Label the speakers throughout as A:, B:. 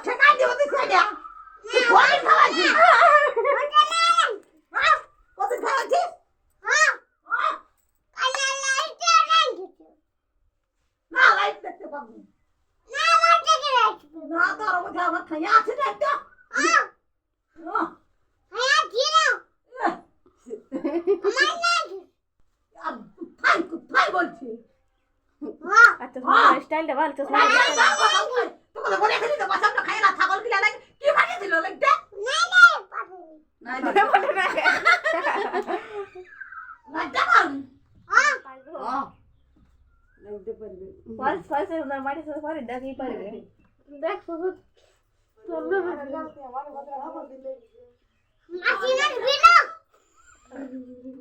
A: ঠেকাই দিব তুই কইডা তুই কোন খাওয়াছিস কত খাওয়াছিস না লাইট দেখতে পাবো না তোর মধ্যে আমার খাইয়া আছে না তো ভাই বলছি
B: আচ্ছা তোমার স্টাইলটা ভালো তো
A: তোকে বলে খেলি তো বাসাটা খাই না ছাগল গিলা লাগে কি বানিয়েছিল লাগতে নাই নাই লাগতে পারবি লাগতে পারবি
B: ফাল ফাল সে উনার মাটি সে পারে দেখই পারবে দেখ বহুত চলবে আমার কথা ভাবো দিলে
C: মাসিনা বিনা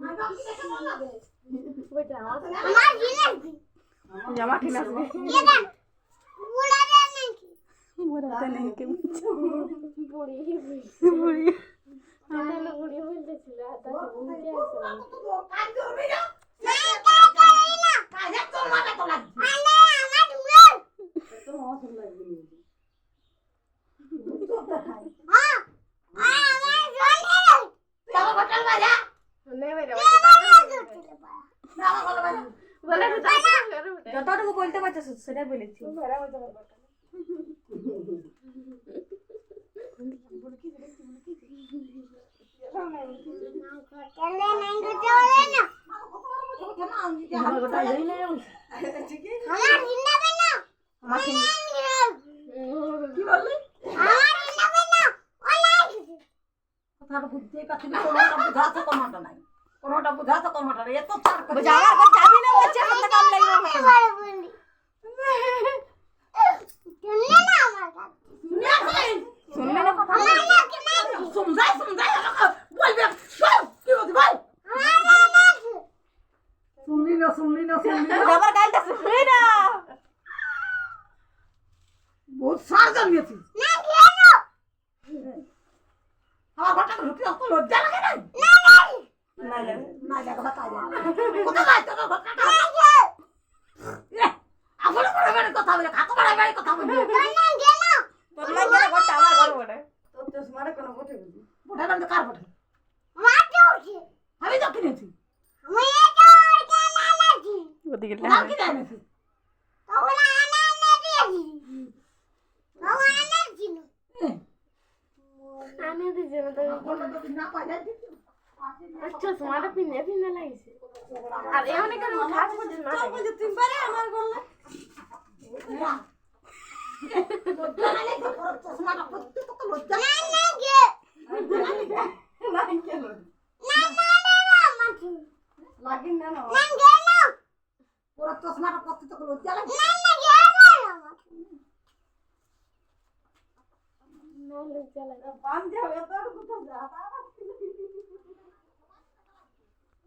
A: মাই বাপ কি দেখে বল লাগে
B: ওইটা
C: আমার জিলাপি
B: জামা ঠিক আছে
C: এটা বুড়ারে নাকি
B: বুড়াতে নেই কে বুড়ি বুড়ি আমি না বুড়ি বলতেছিল তাতে বুঝতে আছে
A: কাজ করবি না
C: না কাজ করি না
A: কাজে তোর মাথা তো লাগছে
C: আরে আমার দুলাল
A: তো অসুখ লাগবে
C: হ্যাঁ আমার জন্য
A: তুই আমার হোটেল বাজা
B: নেবে রে
A: না আমার ভালো বাজা
B: বলে যতটুকু বলতে পারছিস সেটা বলেছি
C: চলে নাই চলে না
B: আমার কথা যাই না
C: আমার জিন্দাবে না
B: মাথা
A: কি বললি
C: আমার জিন্দাবে না ওলাই
A: কথাটা বুঝতে পারছি না কোনটা বুঝাতে কোনটা নাই কোনটা বুঝাতে কোনটা নাই এত চার করে
B: যাওয়ার পর যাবি না বলছে কত কাম লাগবে
C: বলে বলি শুনলে না আমার কথা
B: শুনলে না কথা
C: আমার নাকি নাকি
A: সমঝাই আমাকে বলবে সব কি বলছিস ভাই
C: আমার নাকি
A: শুনলি না
B: আবার গালটা শুনবি না
A: বহুত সাজা নিয়েছিস
C: না কেন
A: আমার ঘরটা ঢুকে অত লজ্জা লাগে না
C: না না
B: না লাগে
A: না দেখা কথা যায় কোথায় যায় তোর ঘরটা আসলে বড় বড় কথা বলে খাতো বড় বড় কথা বলে
B: তোর লাগে না ঘরটা আমার ঘর বটে
A: তোর তো স্মারে কোন বটে বটে না কার বটে আমি তো কিনেছি
B: ওদিকে
A: আর কি জানিস
B: আমি দিছি না তো
A: না পাইলে
B: আচ্ছা তোমার পিনে পিনে লাগছে আর এ অনেক করে উঠা আছে না
A: তুই পারে আমার গল্লা লজ্জা লাগে তো চশমাটা করতে তো লজ্জা লাগিন না না পুরো চশমাটা করতে তো লজ্জা লাগে
B: না লজ্জা লাগে
A: বান্ধে হবে তোর কোথাও যা